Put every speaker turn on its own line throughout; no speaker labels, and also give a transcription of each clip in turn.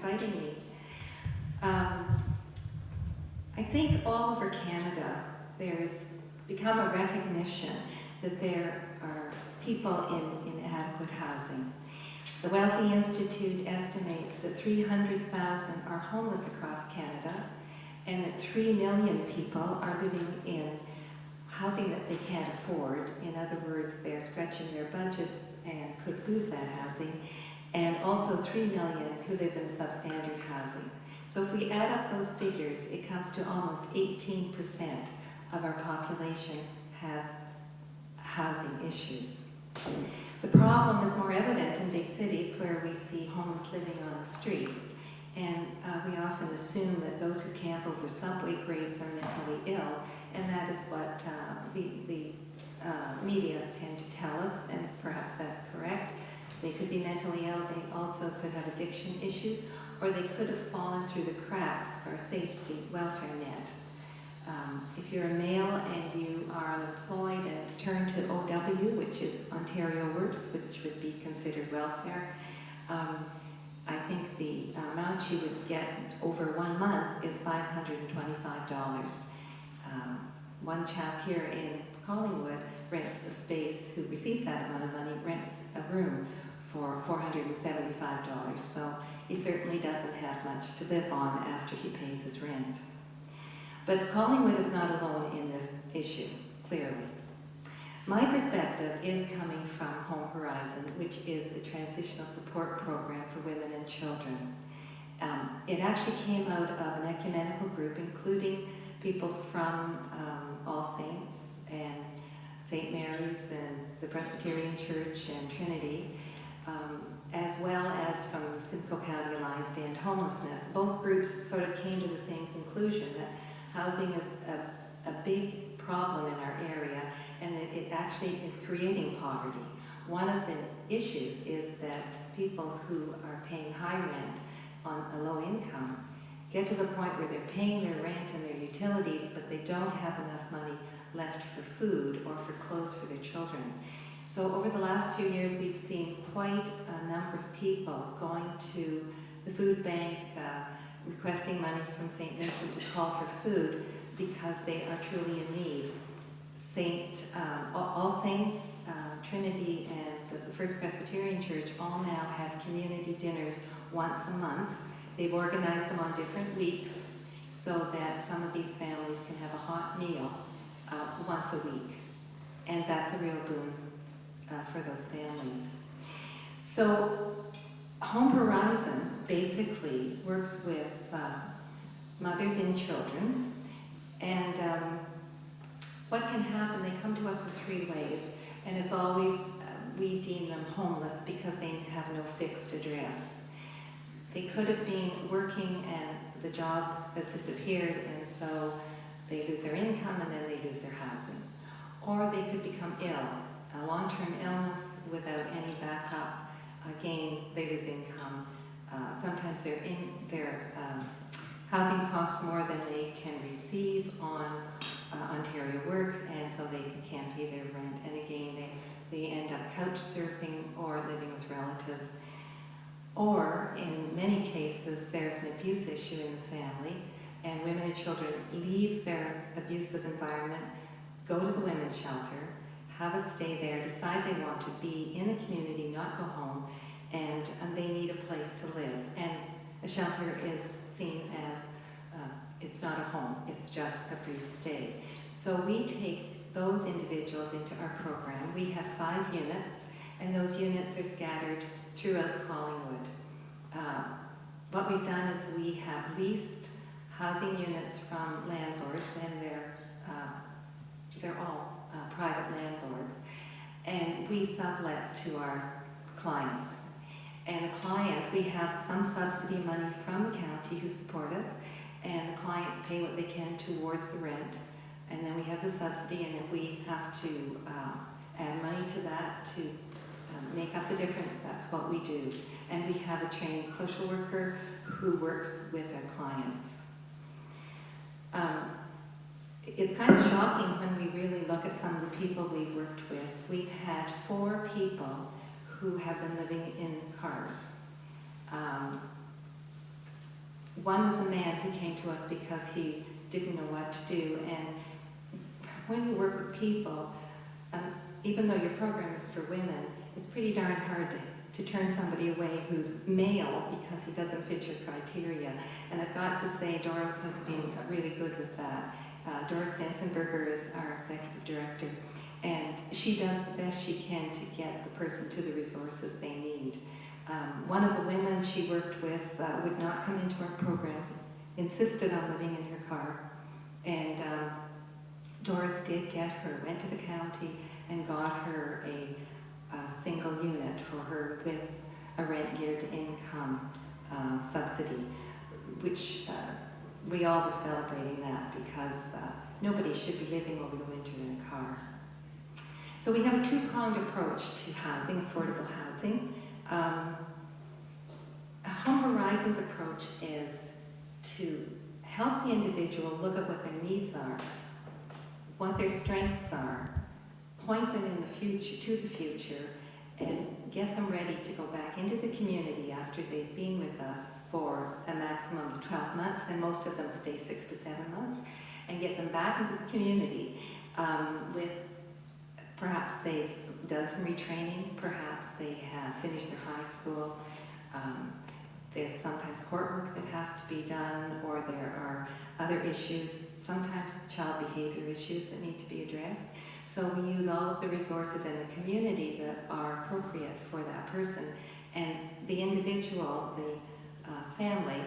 inviting me. I think all over Canada there's become a recognition that there are people in inadequate housing. The Wellesley Institute estimates that 300,000 are homeless across Canada and that 3 million people are living in housing that they can't afford. In other words, they're stretching their budgets and could lose that housing. And also 3 million who live in substandard housing. So if we add up those figures, it comes to almost 18% of our population has housing issues. The problem is more evident in big cities where we see homeless living on the streets. And we often assume that those who camp over subway grades are mentally ill, and that is what the media tend to tell us, and perhaps that's correct. They could be mentally ill, they also could have addiction issues, or they could have fallen through the cracks of our safety welfare net. If you're a male and you are unemployed and turn to OW, which is Ontario Works, which would be considered welfare, I think the amount you would get over 1 month is $525. One chap here in Collingwood rents a space, who receives that amount of money, rents a room for $475. So he certainly doesn't have much to live on after he pays his rent. But Collingwood is not alone in this issue, clearly. My perspective is coming from Home Horizon, which is a transitional support program for women and children. It actually came out of an ecumenical group, including people from All Saints and St. Mary's and the Presbyterian Church and Trinity, as well as from the Simcoe County Alliance to End Homelessness. Both groups sort of came to the same conclusion, that housing is a big problem in our area, and that it actually is creating poverty. One of the issues is that people who are paying high rent on a low income get to the point where they're paying their rent and their utilities, but they don't have enough money left for food or for clothes for their children. So over the last few years, we've seen quite a number of people going to the food bank, requesting money from St. Vincent to call for food because they are truly in need. All Saints, Trinity, and the First Presbyterian Church all now have community dinners once a month. They've organized them on different weeks so that some of these families can have a hot meal once a week. And that's a real boon for those families. So Home Horizon basically works with mothers and children, and what can happen, they come to us in 3 ways, and it's always, we deem them homeless because they have no fixed address. They could have been working and the job has disappeared, and so they lose their income and then they lose their housing. Or they could become ill, a long-term illness without any backup. Again, they lose income. Sometimes their housing costs more than they can receive on Ontario Works, and so they can't pay their rent. And again, they end up couch surfing or living with relatives. Or, in many cases, there's an abuse issue in the family, and women and children leave their abusive environment, go to the women's shelter, have a stay there, decide they want to be in the community, not go home, and they need a place to live. And a shelter is seen as, it's not a home, it's just a brief stay. So we take those individuals into our program. We have 5 units, and those units are scattered throughout Collingwood. What we've done is we have leased housing units from landlords, and they're all private landlords, and we sublet to our clients. And the clients, we have some subsidy money from the county who support us, and the clients pay what they can towards the rent, and then we have the subsidy, and if we have to add money to that to make up the difference, that's what we do. And we have a trained social worker who works with our clients. It's kind of shocking when we really look at some of the people we've worked with. We've had 4 people who have been living in cars. One was a man who came to us because he didn't know what to do. And when you work with people, even though your program is for women, it's pretty darn hard to turn somebody away who's male because he doesn't fit your criteria. And I've got to say, Doris has been really good with that. Doris Sensenberger is our executive director, and she does the best she can to get the person to the resources they need. One of the women she worked with would not come into our program, insisted on living in her car, and Doris did get her, went to the county and got her a single unit for her with a rent geared to income subsidy, which we all were celebrating that because nobody should be living over the winter in a car. So we have a two-pronged approach to housing, affordable housing. Home Horizons approach is to help the individual look at what their needs are, what their strengths are, point them in the future, to the future, and get them ready to go back into the community after they've been with us for a maximum of 12 months, and most of them stay 6 to 7 months, and get them back into the community with perhaps they've done some retraining, perhaps they have finished their high school, there's sometimes court work that has to be done, or there are other issues, sometimes child behavior issues that need to be addressed. So we use all of the resources in the community that are appropriate for that person, and the individual, the family,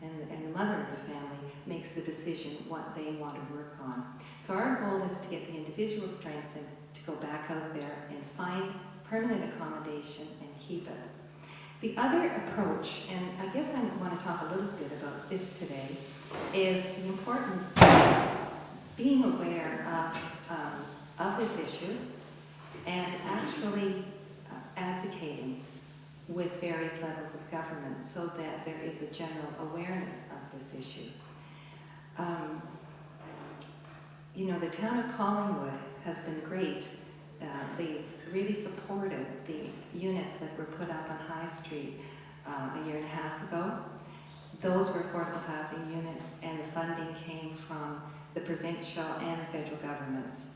and the mother of the family makes the decision what they want to work on. So our goal is to get the individual strengthened, to go back out there and find permanent accommodation and keep it. The other approach, and I guess I want to talk a little bit about this today, is the importance of being aware of this issue and actually advocating with various levels of government so that there is a general awareness of this issue. You know, the town of Collingwood has been great. They've really supported the units that were put up on High Street a year and a half ago. Those were affordable housing units, and the funding came from the provincial and the federal governments.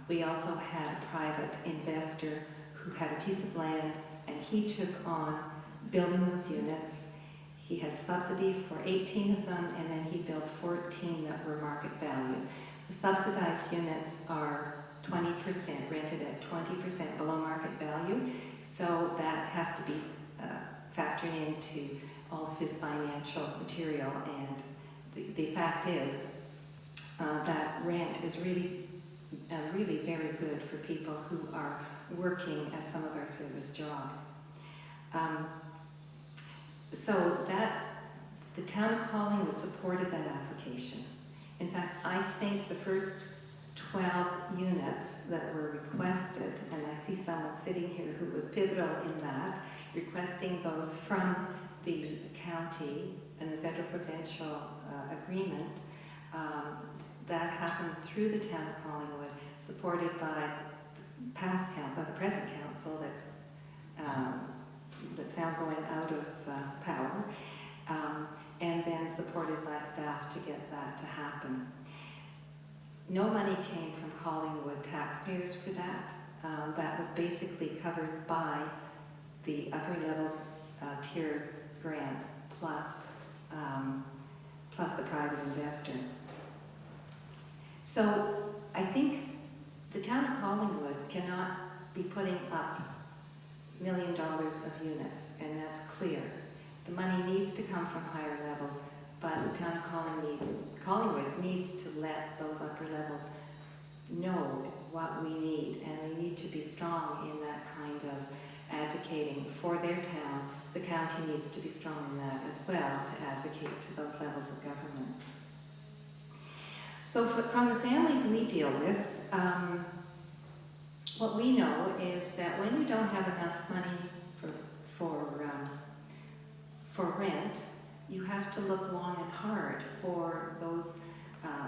We also had a private investor who had a piece of land, and he took on building those units. He had subsidy for 18 of them, and then he built 14 that were market value. The subsidized units are 20%, rented at 20% below market value, so that has to be factored into all of his financial material, and the fact is that rent is really very good for people who are working at some of our service jobs. So that the town of Collingwood supported that application. In fact, I think the first 12 units that were requested, and I see someone sitting here who was pivotal in that, requesting those from the county and the federal provincial agreement, that happened through the town of Collingwood, supported by the present council that's now going out of power, and then supported by staff to get that to happen. No money came from Collingwood taxpayers for that. That was basically covered by the upper level tier grants plus the private investor. So I think the town of Collingwood cannot be putting up $1 million of units, and that's clear. The money needs to come from higher levels, but the town of Collingwood needs to let those upper levels know what we need, and they need to be strong in that kind of advocating for their town. The county needs to be strong in that as well to advocate to those levels of government. So from the families we deal with, what we know is that when you don't have enough money for rent, you have to look long and hard for those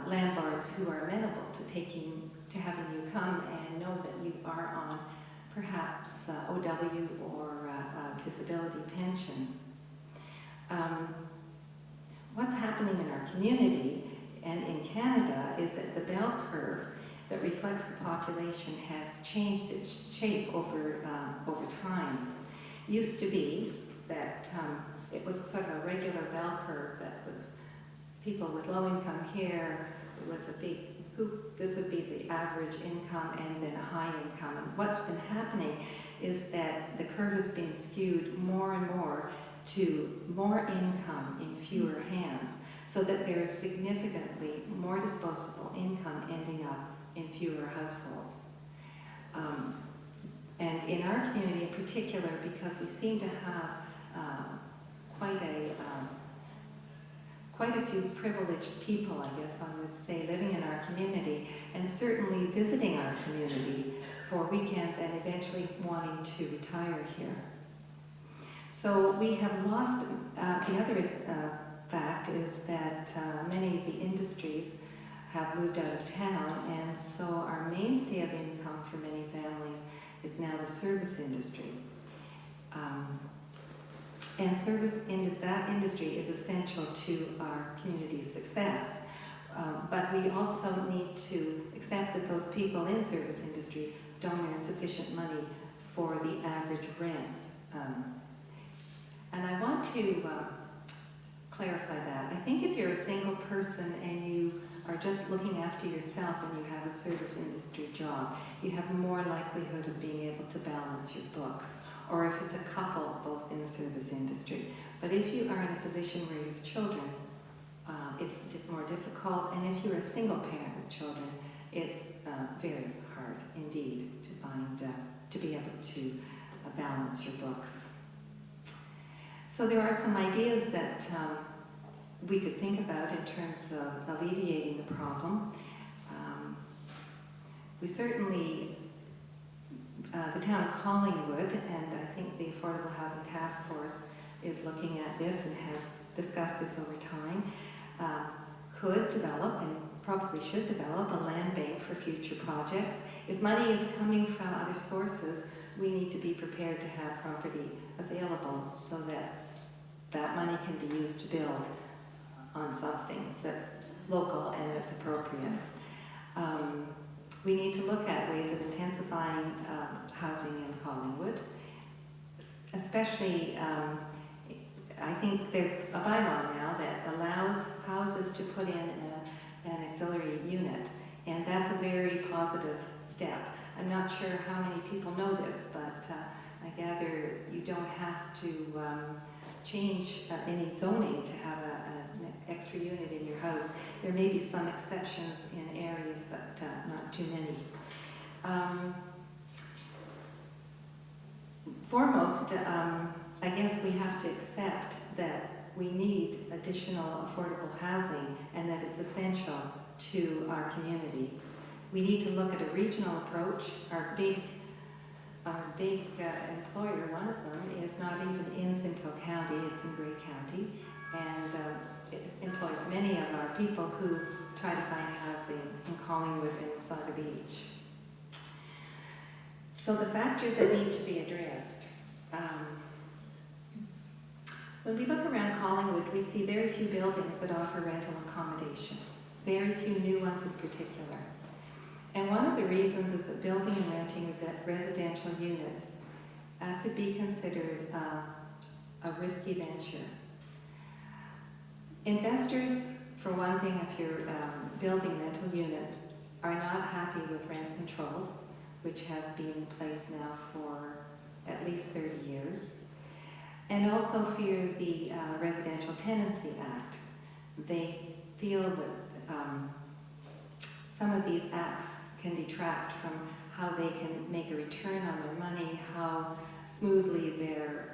landlords who are amenable to having you come and know that you are on perhaps OW or disability pension. what's happening in our community and in Canada is that the bell curve that reflects the population has changed its shape over time. It used to be that it was sort of a regular bell curve that was people with low income here with a big hoop. This would be the average income and then a high income. And what's been happening is that the curve has been skewed more and more to more income in fewer hands, so that there is significantly more disposable income ending up in fewer households. And in our community in particular, because we seem to have quite a few privileged people, I guess one would say, living in our community, and certainly visiting our community for weekends and eventually wanting to retire here. So we have lost, the other fact is that many of the industries have moved out of town, and so our mainstay of income for many families is now the service industry. And that industry is essential to our community's success. But we also need to accept that those people in service industry don't earn sufficient money for the average rents. And I want to clarify that. I think if you're a single person and you are just looking after yourself and you have a service industry job, you have more likelihood of being able to balance your books. Or if it's a couple both in the service industry. But if you are in a position where you have children, it's more difficult. And if you're a single parent with children, it's very hard indeed to find, to be able to balance your books. So there are some ideas that we could think about in terms of alleviating the problem. We certainly, the town of Collingwood, and I think the Affordable Housing Task Force is looking at this and has discussed this over time, could develop and probably should develop a land bank for future projects. If money is coming from other sources, we need to be prepared to have property available so that that money can be used to build on something that's local and that's appropriate. We need to look at ways of intensifying housing in Collingwood, especially I think there's a bylaw now that allows houses to put in an auxiliary unit, and that's a very positive step. I'm not sure how many people know this, but I gather you don't have to change any zoning to have an extra unit in your house. There may be some exceptions in areas, but not too many. Foremost, I guess we have to accept that we need additional affordable housing and that it's essential to our community. We need to look at a regional approach. Our big employer, one of them, is not even in Simcoe County, it's in Grey County, and it employs many of our people who try to find housing in Collingwood and Wasaga Beach. So the factors that need to be addressed. When we look around Collingwood, we see very few buildings that offer rental accommodation, very few new ones in particular. And one of the reasons is that building and renting residential units could be considered a risky venture. Investors, for one thing, if you're building rental units, are not happy with rent controls, which have been in place now for at least 30 years, and also fear the Residential Tenancy Act. They feel that some of these acts can detract from how they can make a return on their money, how smoothly their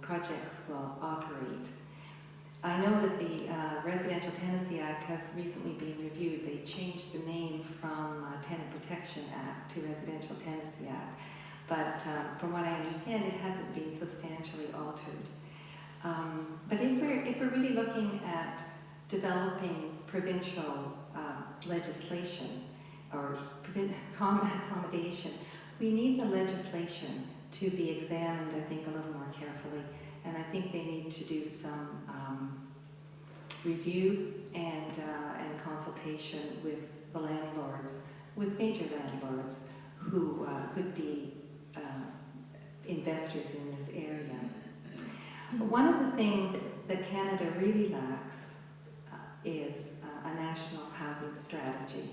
projects will operate. I know that the Residential Tenancy Act has recently been reviewed. They changed the name from Tenant Protection Act to Residential Tenancy Act. But from what I understand, it hasn't been substantially altered. But if we're really looking at developing provincial legislation or accommodation, we need the legislation to be examined, I think, a little more carefully. And I think they need to do some review and consultation with the landlords, with major landlords who could be investors in this area. But one of the things that Canada really lacks is a national housing strategy.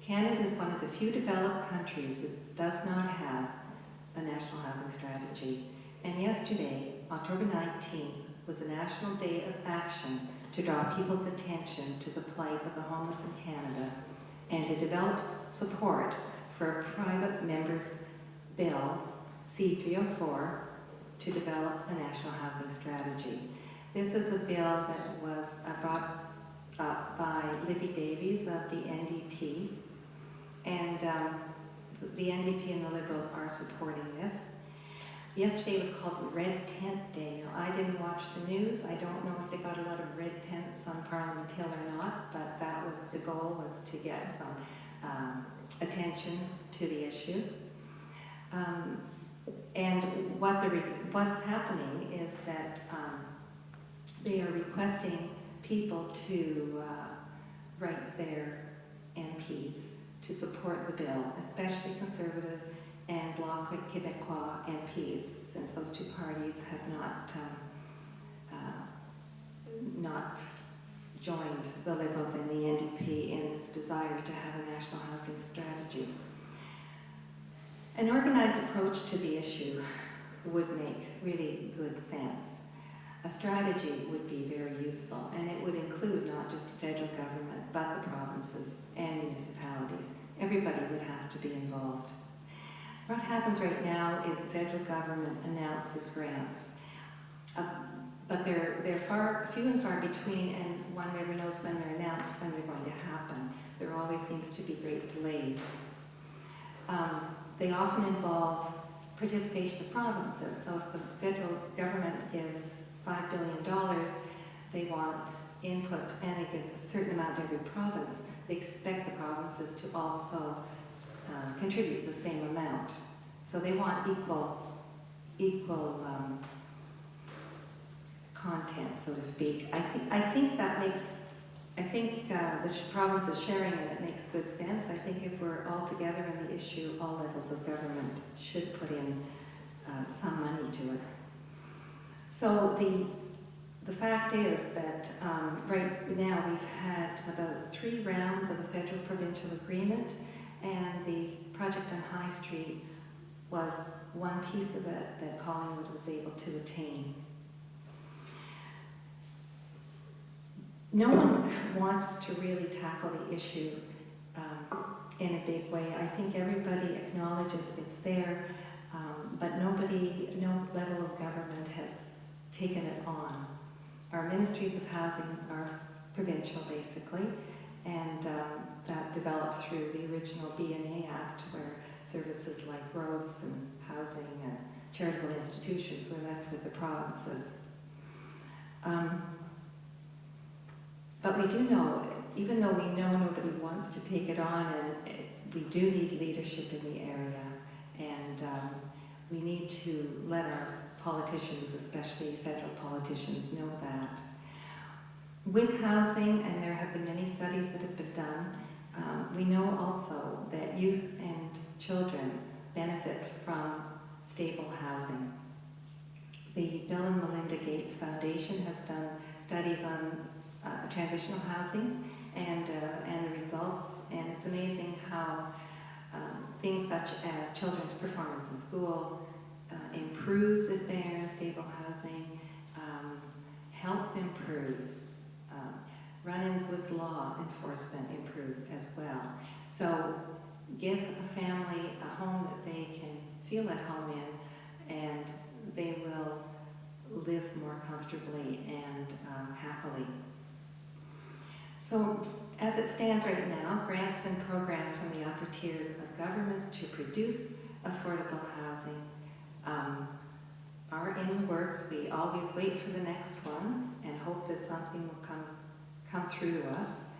Canada is one of the few developed countries that does not have a national housing strategy. And yesterday, October 19th, was a National Day of Action to draw people's attention to the plight of the homeless in Canada and to develop support for a private member's bill, C-304, to develop a national housing strategy. This is a bill that was brought up by Libby Davies of the NDP, and the NDP and the Liberals are supporting this. Yesterday was called Red Tent Day. Now, I didn't watch the news. I don't know if they got a lot of red tents on Parliament Hill or not, but that was the goal, was to get some attention to the issue. And what's happening is that they are requesting people to write their MPs to support the bill, especially Conservative and Bloc Québécois MPs, since those two parties have not joined the Liberals and the NDP in this desire to have a national housing strategy. An organized approach to the issue would make really good sense. A strategy would be very useful, and it would include not just the federal government, but the provinces and municipalities. Everybody would have to be involved. What happens right now is the federal government announces grants, but they're few and far between, and one never knows when they're announced, when they're going to happen. There always seems to be great delays. They often involve participation of provinces. So if the federal government gives $5 billion, they want input, and they give a certain amount to every province. They expect the provinces to also contribute the same amount. So they want equal content, so to speak. I think the provinces sharing it makes good sense. I think if we're all together in the issue, all levels of government should put in some money to it. So the fact is that right now we've had about 3 rounds of a federal-provincial agreement, and the project on High Street was one piece of it that Collingwood was able to attain. No one wants to really tackle the issue in a big way. I think everybody acknowledges it's there, but no level of government has taken it on. Our ministries of housing are provincial, basically, and that developed through the original B&A Act, where services like roads and housing and charitable institutions were left with the provinces. But we do know, even though we know nobody wants to take it on, and we do need leadership in the area, and we need to let our politicians, especially federal politicians, know that. With housing, and there have been many studies that have been done, we know also that youth and children benefit from stable housing. The Bill and Melinda Gates Foundation has done studies on transitional housings and the results, and it's amazing how things such as children's performance in school improves if they're in stable housing, health improves, run-ins with law enforcement improve as well. So give a family a home that they can feel at home in, and they will live more comfortably and happily. So, as it stands right now, grants and programs from the upper tiers of governments to produce affordable housing are in the works. We always wait for the next one and hope that something will come through to us.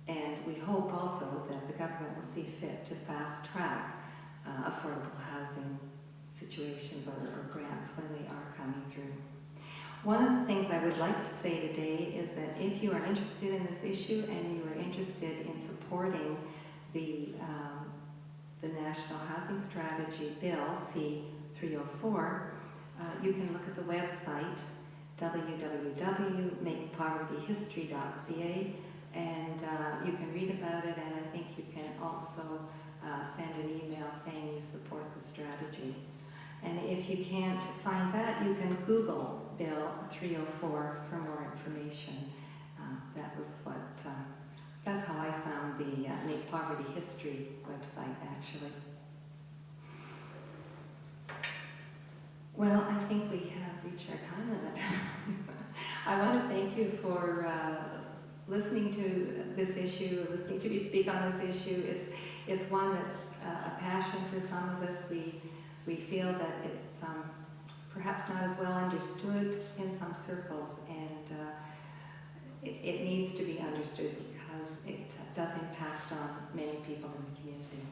And we hope also that the government will see fit to fast track affordable housing situations or grants when they are coming through. One of the things I would like to say today is that if you are interested in this issue and you are interested in supporting the National Housing Strategy Bill, C-304, you can look at the website www.makepovertyhistory.ca, and you can read about it, and I think you can also send an email saying you support the strategy. And if you can't find that, you can Google Bill 304 for more information. That's how I found the Make Poverty History website, actually. Well, I think we have reached our time limit. I want to thank you for listening to this issue, listening to me speak on this issue. It's one that's a passion for some of us. We feel that it's perhaps not as well understood in some circles, and it needs to be understood because it does impact on many people in the community.